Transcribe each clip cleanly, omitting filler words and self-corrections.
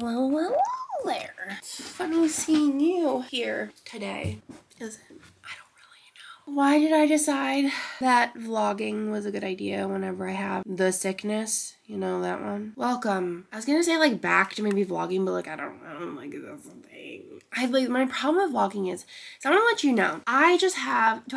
Well there. It's funny seeing you here today, isn't it? I don't really know. Why did I decide that vlogging was a good idea whenever I have the sickness? You know, that one. Welcome. I was gonna say like back to maybe vlogging, but like I don't like that's the thing. My problem with vlogging is, so I'm gonna let you know. Do I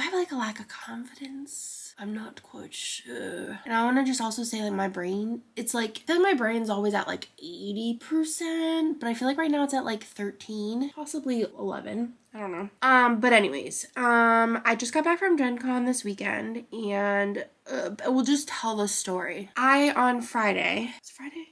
have like a lack of confidence? I'm not quite sure. And I want to just also say like my brain, it's like, I feel like my brain's always at like 80%, but I feel like right now it's at like 13, possibly 11. I don't know. But anyways, I just got back from Gen Con this weekend and we'll just tell the story. On Friday,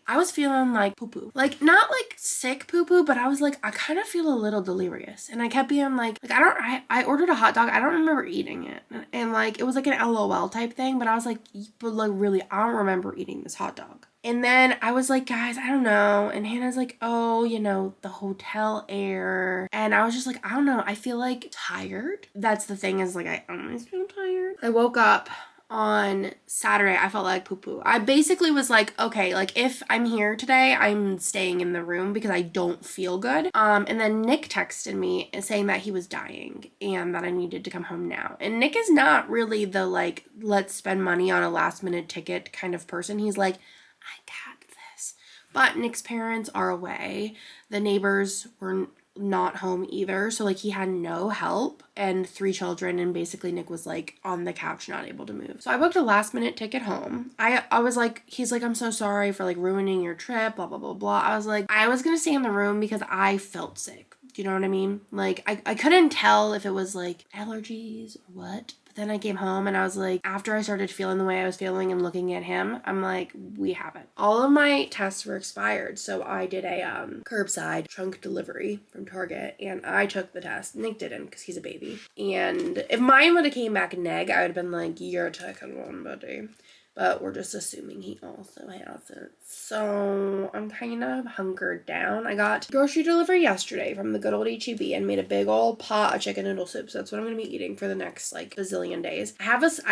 I was feeling like poo-poo. Like, not like sick poo-poo, but I was like, I kind of feel a little delirious. And I kept being like I ordered a hot dog. I don't remember eating it. And like, it was like an LOL type thing, but I was like, but like really, I don't remember eating this hot dog. And then I was like, guys, I don't know. And Hannah's like, oh, you know, the hotel air. And I was just like, I don't know. I feel like tired. That's the thing, is like, I always feel tired. I woke up on Saturday. I felt like poo-poo. I basically was like, okay, like if I'm here today, I'm staying in the room because I don't feel good. And then Nick texted me saying that he was dying and that I needed to come home now. And Nick is not really the like, let's spend money on a last minute ticket kind of person. He's like, I got this. But Nick's parents are away. The neighbors were not home either. So like he had no help and 3 children, and basically Nick was like on the couch, not able to move. So I booked a last minute ticket home. I was like, he's like, I'm so sorry for like ruining your trip, blah, blah, blah, blah. I was like, I was going to stay in the room because I felt sick. Do you know what I mean? Like I couldn't tell if it was like allergies or what. Then I came home and I was like, after I started feeling the way I was feeling and looking at him, I'm like, we have it. All of my tests were expired. So I did a curbside trunk delivery from Target and I took the test. Nick didn't because he's a baby. And if mine would have came back neg, I would have been like, you're taking one, buddy. But we're just assuming he also has it. So I'm kind of hunkered down. I got grocery delivery yesterday from the good old HEB and made a big old pot of chicken noodle soup. So that's what I'm going to be eating for the next like bazillion days. I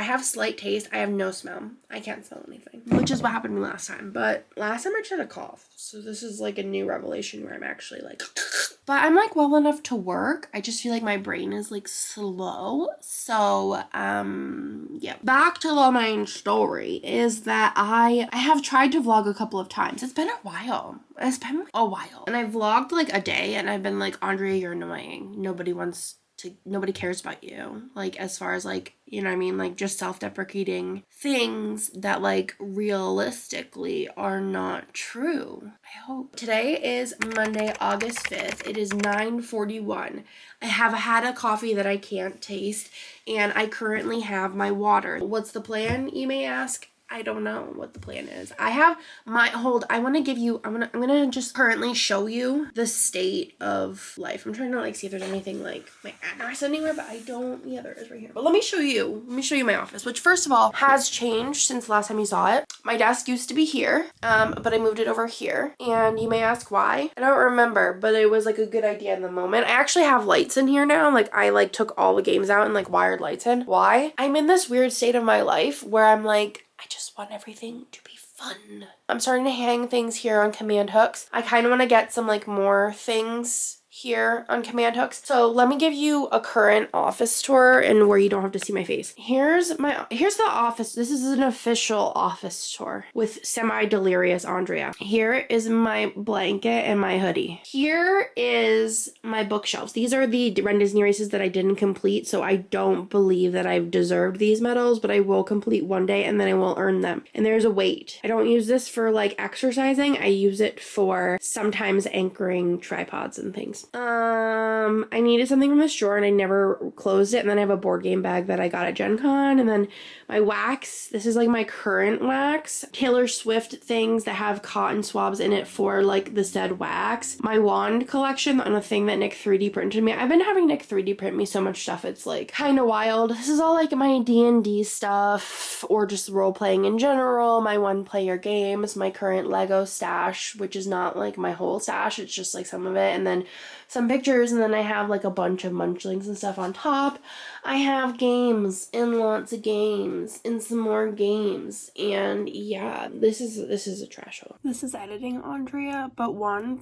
have slight taste. I have no smell. I can't smell anything, which is what happened to me last time. But last time I just had a cough. So this is like a new revelation where I'm actually like... But I'm like well enough to work. I just feel like my brain is like slow. So, yeah. Back to the main story is that I have tried to vlog a couple of times. It's been a while. And I vlogged like a day and I've been like, Andrea, you're annoying. Nobody cares about you. Like, as far as like, you know what I mean? Like, just self-deprecating things that like realistically are not true. I hope. Today is Monday, August 5th. It is 9:41. I have had a coffee that I can't taste and I currently have my water. What's the plan, you may ask? I don't know what the plan is. I'm gonna just currently show you the state of life. I'm trying to like see if there's anything like my address anywhere, but I don't. Yeah, there is right here. But let me show you my office, which first of all has changed since the last time you saw it. My desk used to be here, but I moved it over here. And you may ask why. I don't remember, but it was like a good idea in the moment. I actually have lights in here now. Like I like took all the games out and like wired lights in. Why? I'm in this weird state of my life where I'm like, I just want everything to be fun. I'm starting to hang things here on command hooks. I kind of want to get some like more things here on command hooks. So let me give you a current office tour and where you don't have to see my face. Here's the office. This is an official office tour with semi-delirious Andrea. Here is my blanket and my hoodie. Here is my bookshelves. These are the Ren Disney races that I didn't complete, so I don't believe that I've deserved these medals, but I will complete one day and then I will earn them. And there's a weight. I don't use this for like exercising. I use it for sometimes anchoring tripods and things. I needed something from the store and I never closed it. And then I have a board game bag that I got at Gen Con. And then my wax, this is like my current wax. Taylor Swift things that have cotton swabs in it for like the said wax. My wand collection on a thing that Nick 3D printed me. I've been having Nick 3D print me so much stuff. It's like kind of wild. This is all like my D&D stuff or just role playing in general. My 1-player games, my current Lego stash, which is not like my whole stash. It's just like some of it. And then some pictures, and then I have like a bunch of munchlings and stuff on top. I have games and lots of games and some more games, and yeah, this is a trash hole. This is editing, Andrea, but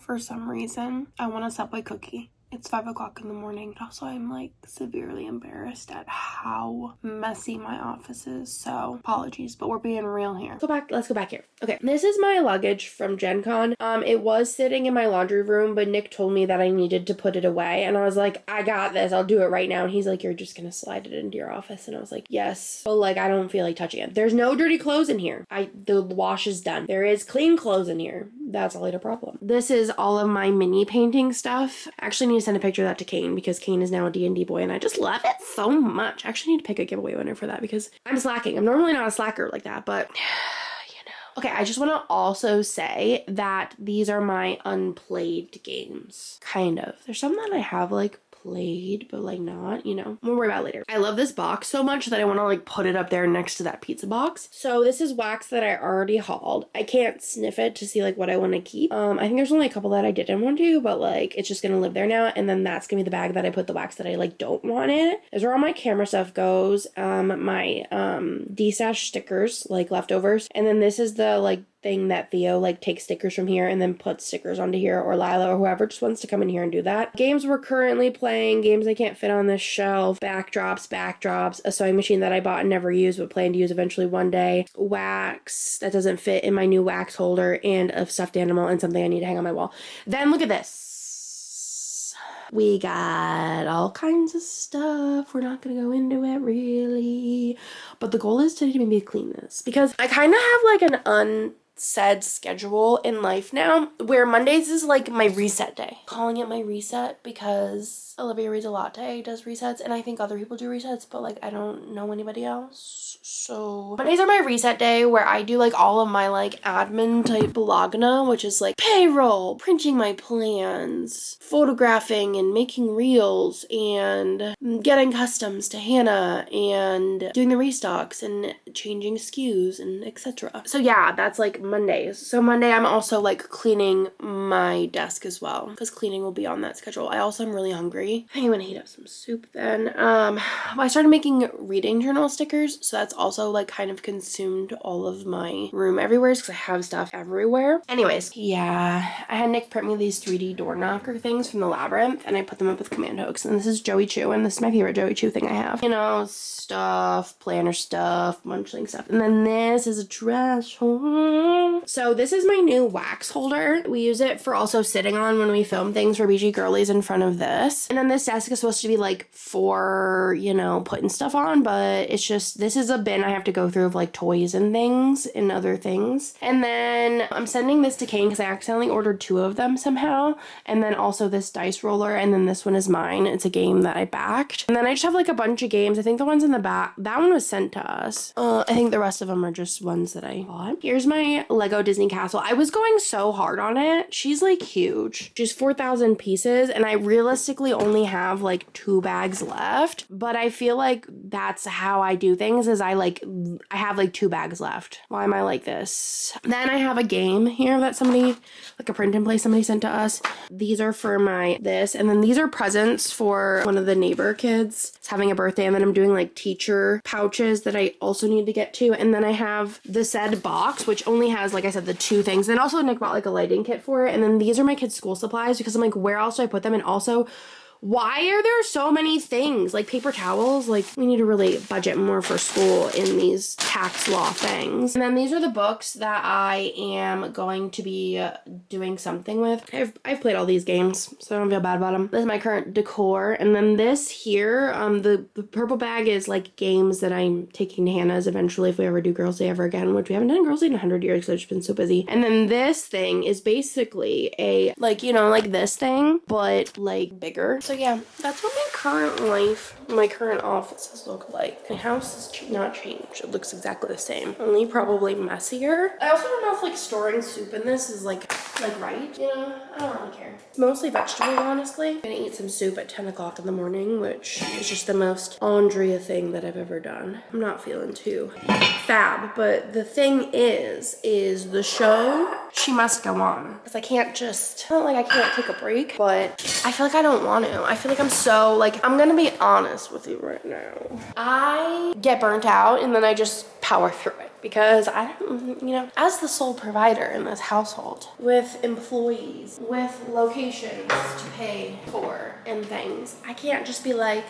for some reason, I want a Subway cookie. It's 5 o'clock in the morning. Also, I'm like severely embarrassed at how messy my office is. So apologies, but we're being real here. Let's go back here. Okay, this is my luggage from Gen Con. It was sitting in my laundry room, but Nick told me that I needed to put it away. And I was like, I got this. I'll do it right now. And he's like, you're just gonna slide it into your office. And I was like, yes. But like, I don't feel like touching it. There's no dirty clothes in here. The wash is done. There is clean clothes in here. That's a little problem. This is all of my mini painting stuff. I actually need to send a picture of that to Kane because Kane is now a D&D boy and I just love it so much. I actually need to pick a giveaway winner for that because I'm slacking. I'm normally not a slacker like that, but you know. Okay, I just want to also say that these are my unplayed games. Kind of. There's some that I have like played, but like not, you know, we'll worry about it later. I love this box so much that I want to like put it up there next to that pizza box. So this is wax that I already hauled. I can't sniff it to see like what I want to keep. I think there's only a couple that I didn't want to, but like it's just gonna live there now, and then that's gonna be the bag that I put the wax that I like don't want in it. Is where all my camera stuff goes. My D-stash stickers, like leftovers, and then this is the like thing that Theo like takes stickers from here and then puts stickers onto here, or Lila or whoever just wants to come in here and do that. Games we're currently playing, games I can't fit on this shelf, backdrops, a sewing machine that I bought and never used but plan to use eventually one day, wax that doesn't fit in my new wax holder, and a stuffed animal and something I need to hang on my wall. Then look at this. We got all kinds of stuff. We're not gonna go into it really, but the goal is today to maybe clean this because I kind of have like an unsaid schedule in life now where Mondays is like my reset day. Calling it my reset because Olivia reads a latte, does resets, and I think other people do resets, but like I don't know anybody else. So Mondays are my reset day where I do like all of my like admin type blogna, which is like payroll, printing my plans, photographing and making reels, and getting customs to Hannah, and doing the restocks and changing SKUs and etc. So yeah, that's like Mondays. So Monday I'm also like cleaning my desk as well because cleaning will be on that schedule. I also am really hungry. I think I'm gonna heat up some soup then. I started making reading journal stickers, so that's also like kind of consumed all of my room everywhere because I have stuff everywhere. Anyways, yeah, I had Nick print me these 3D door knocker things from the Labyrinth and I put them up with command hooks, and this is Joey Chew, and this is my favorite Joey Chew thing I have. You know, stuff, planner stuff, munchling stuff. And then this is a trash hole. So this is my new wax holder. We use it for also sitting on when we film things for BG Girlies in front of this. And then this desk is supposed to be like for, you know, putting stuff on, but it's just, this is a bin I have to go through of like toys and things and other things. And then I'm sending this to Kane because I accidentally ordered 2 of them somehow. And then also this dice roller, and then this one is mine. It's a game that I backed. And then I just have like a bunch of games. I think the ones in the back, that one was sent to us. I think the rest of them are just ones that I bought. Here's my Lego Disney Castle. I was going so hard on it. She's like huge. She's 4,000 pieces, and I realistically only have like 2 bags left, but I feel like that's how I do things is I have like 2 bags left. Why am I like this? Then I have a game here that somebody, like a print and play somebody sent to us. These are for this, and then these are presents for one of the neighbor kids. It's having a birthday, and then I'm doing like teacher pouches that I also need to get to, and then I have the said box, which only has, like I said, the 2 things. Then also Nick bought like a lighting kit for it, and then these are my kids' school supplies because I'm like, where else do I put them? And also, why are there so many things? Like paper towels, like we need to really budget more for school in these tax law things. And then these are the books that I am going to be doing something with. I've played all these games, so I don't feel bad about them. This is my current decor. And then this here, the purple bag is like games that I'm taking to Hannah's eventually if we ever do Girls' Day ever again, which we haven't done Girls' Day in 100 years because I've just been so busy. And then this thing is basically a, like, you know, like this thing, but like bigger. So yeah, that's what my current life, my current offices look like. My house has not changed. It looks exactly the same, only probably messier. I also don't know if like storing soup in this is like right, you know? I don't really care. It's mostly vegetables, honestly. I'm gonna eat some soup at 10 o'clock in the morning, which is just the most Andrea thing that I've ever done. I'm not feeling too fab, but the thing is the show, she must go on. Because I can't just, not like I can't take a break, but I feel like I don't want to. I feel like I'm so, like, I'm gonna be honest with you right now. I get burnt out and then I just power through it. Because I don't, you know, as the sole provider in this household, with employees, with locations to pay for and things, I can't just be like,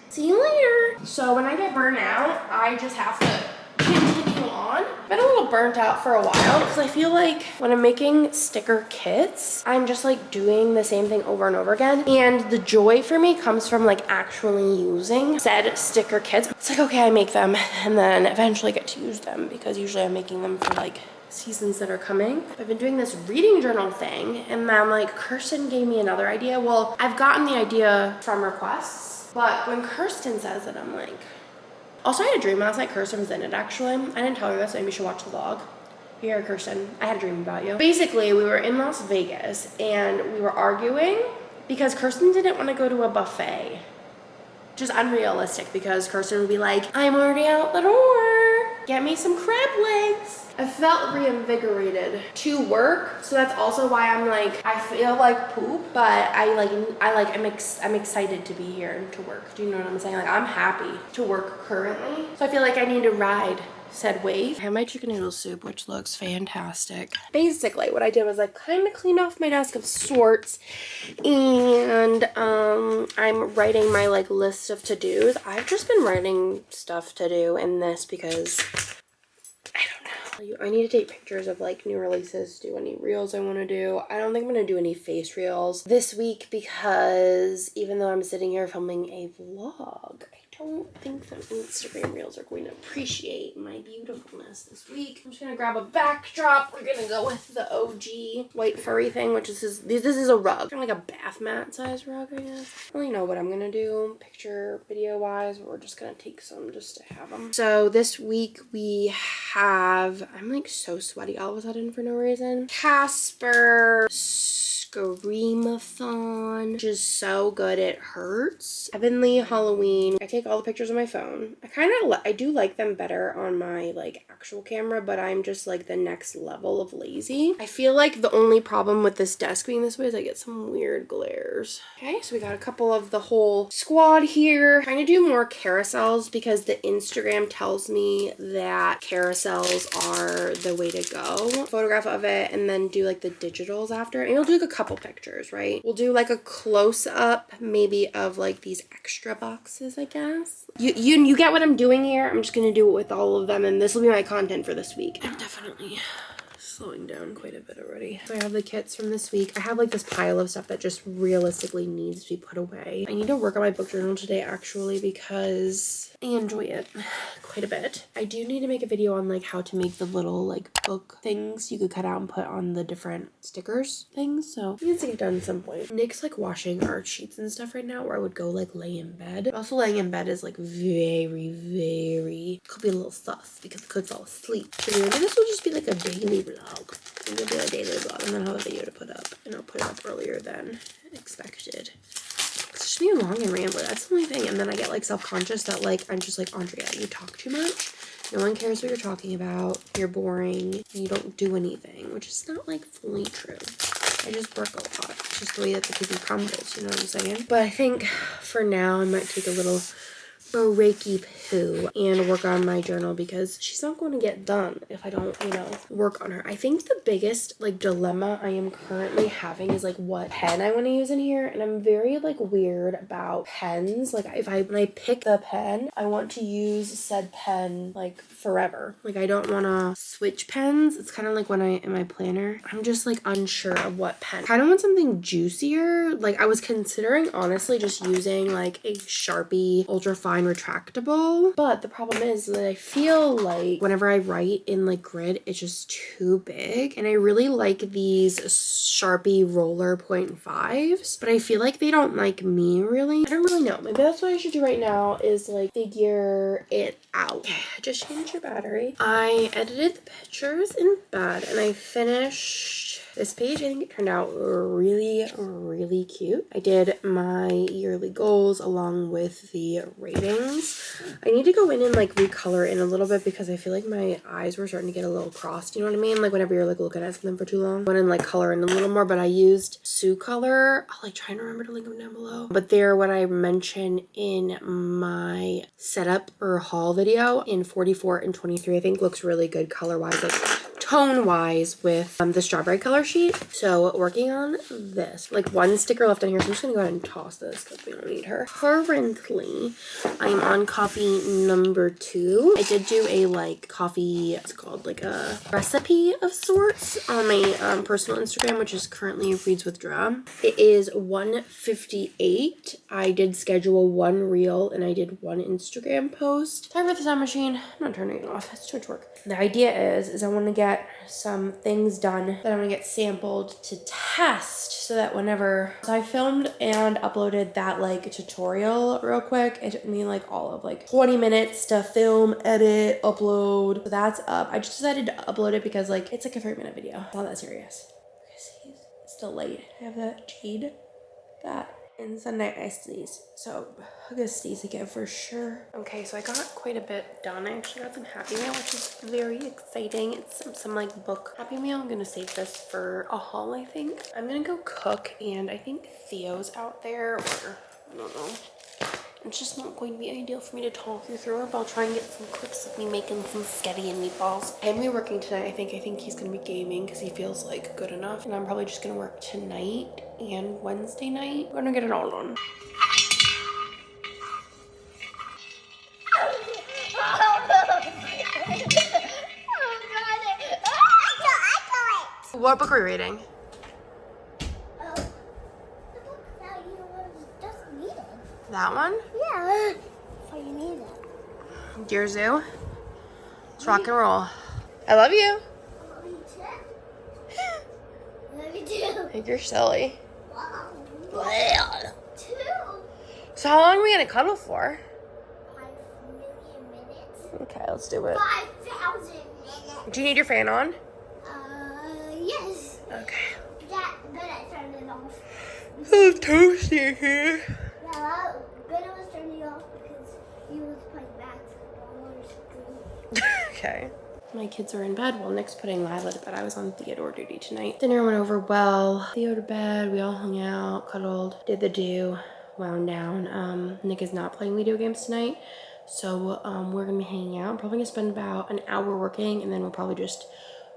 see you later. So when I get burnt out, I just have to continue on. I've been a little burnt out for a while because I feel like when I'm making sticker kits, I'm just like doing the same thing over and over again. And the joy for me comes from like actually using said sticker kits. It's like, okay, I make them and then eventually get to use them because usually I'm making them for like seasons that are coming. I've been doing this reading journal thing and then like Kirsten gave me another idea. Well, I've gotten the idea from requests, but when Kirsten says it, I'm like, also, I had a dream last night. Kirsten was in it, actually. I didn't tell you this. Maybe you should watch the vlog. Here, Kirsten. I had a dream about you. Basically, we were in Las Vegas, and we were arguing because Kirsten didn't want to go to a buffet. Just unrealistic, because Kirsten would be like, I'm already out the door. Get me some crab legs. I felt reinvigorated to work, so that's also why I'm like, I feel like poop, but I'm excited to be here and to work. Do you know what I'm saying? Like, I'm happy to work currently, so I feel like I need to ride said wave. I have my chicken noodle soup, which looks fantastic. Basically, what I did was I kind of cleaned off my desk of sorts, and I'm writing my like list of to-dos. I've just been writing stuff to do in this because I need to take pictures of like new releases, do any reels I want to do. I don't think I'm going to do any face reels this week because even though I'm sitting here filming a vlog, I don't think that Instagram reels are going to appreciate my beautifulness this week. I'm just going to grab a backdrop. We're going to go with the OG white furry thing, which this is a rug. Kind of like a bath mat size rug, I guess. I don't really know what I'm going to do picture video wise, but we're just going to take some just to have them. So this week we have, I'm like so sweaty all of a sudden for no reason. Casper Screamathon, which is so good it hurts. Heavenly Halloween. I take all the pictures on my phone. I do like them better on my like actual camera, but I'm just like the next level of lazy. I feel like the only problem with this desk being this way is I get some weird glares. Okay, so we got a couple of the whole squad here. Trying to do more carousels because the Instagram tells me that carousels are the way to go. Photograph of it and then do like the digitals after. And you'll do like a couple pictures, right? We'll do like a close-up maybe of like these extra boxes, I guess. You get what I'm doing here? I'm just gonna do it with all of them and this will be my content for this week. I'm definitely slowing down quite a bit already. So I have the kits from this week. I have like this pile of stuff that just realistically needs to be put away. I need to work on my book journal today actually because I enjoy it quite a bit. I do need to make a video on like how to make the little like book things you could cut out and put on the different stickers things. So I need to get done at some point. Nick's like washing our sheets and stuff right now where I would go like lay in bed. But also laying in bed is like very, could be a little sus because I could fall asleep. So maybe this will just be like a daily vlog. I'm gonna do a daily vlog and then I'll have a video to put up. And I'll put it up earlier than expected. It's just being long and rambling. That's the only thing. And then I get like self-conscious that like I'm just like, Andrea, you talk too much. No one cares what you're talking about. You're boring. And you don't do anything, which is not like fully true. I just work a lot. It's just the way that the cookie crumbles, you know what I'm saying? But I think for now I might take a little breaky poo and work on my journal because she's not going to get done if I don't, you know, work on her. I think the biggest like dilemma I am currently having is like what pen I want to use in here, and I'm very like weird about pens. Like when I pick the pen, I want to use said pen like forever. Like I don't want to switch pens. It's kind of like when in my planner, I'm just like unsure of what pen. I kind of want something juicier. Like I was considering honestly just using like a Sharpie ultra fine mine retractable, but the problem is that I feel like whenever I write in like grid, it's just too big. And I really like these Sharpie roller 0.5s, but I feel like they don't like me really. I don't really know. Maybe that's what I should do right now is like figure it out. Okay, just changed your battery. I edited the pictures in bed and I finished this page. I think it turned out really cute. I did my yearly goals along with the ratings. I need to go in and like recolor in a little bit because I feel like my eyes were starting to get a little crossed. You know what I mean? Like whenever you're like looking at something for too long. I went and like color in a little more, but I used Sue color. I'll like try and remember to link them down below. But they're what I mentioned in my setup or haul video in 44 and 23. I think looks really good color wise. Like tone wise with the strawberry color sheet. So working on this, like one sticker left on here, so I'm just gonna go ahead and toss this because we don't need her. Currently I'm on coffee number 2. I did do a like coffee, it's called like a recipe of sorts on my personal Instagram, which is currently Reads with Drum. It is 1:58. I did schedule 1 reel and I did 1 Instagram post. Time for the sound machine. I'm not turning it off, it's too much work. The idea is I want to get some things done that I want to get sampled to test so that whenever I filmed and uploaded that like tutorial real quick, it took me like all of like 20 minutes to film, edit, upload. So that's up. I just decided to upload it because like it's like a 3-minute video. It's not that serious. See, it's still late. I have that jade that and Sunday I sneeze. So I'm gonna sneeze again for sure. Okay, so I got quite a bit done. I actually got some Happy Meal, which is very exciting. It's some like book Happy Meal. I'm gonna save this for a haul, I think. I'm gonna go cook and I think Theo's out there or I don't know. It's just not going to be ideal for me to talk you through it, but I'll try and get some clips of me making some spaghetti and meatballs. I'm gonna be working tonight. I think he's gonna be gaming because he feels like good enough. And I'm probably just gonna work tonight and Wednesday night. I'm gonna get it all done. What book are we reading? That one? Yeah. So you need it. Dear Zoo. Let's rock and roll. I love you. I love you too. Love you too. I think you're silly. Wow. 2. So how long are we gonna cuddle for? 5 million minutes. Okay, let's do it. 5,000 minutes. Do you need your fan on? Yes. Okay. That, but I turned it off. It's toasty here. Yeah, but I was turning it off because he was playing basketball or something. Okay. My kids are in bed while Nick's putting Lila to bed. I was on Theodore duty tonight. Dinner went over well. Theo to bed, we all hung out, cuddled, did the do, wound down. Nick is not playing video games tonight. So we're gonna be hanging out. I'm probably gonna spend about an hour working and then we'll probably just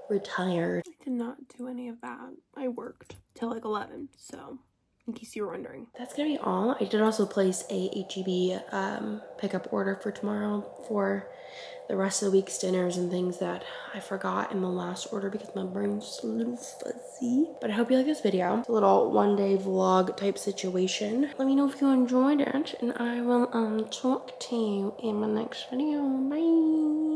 retire. I did not do any of that. I worked till like 11, so in case you were wondering. That's gonna be all. I did also place a HEB pickup order for tomorrow for the rest of the week's dinners and things that I forgot in the last order because my brain's a little fuzzy. But I hope you like this video. It's a little one-day vlog type situation. Let me know if you enjoyed it and I will talk to you in my next video. Bye.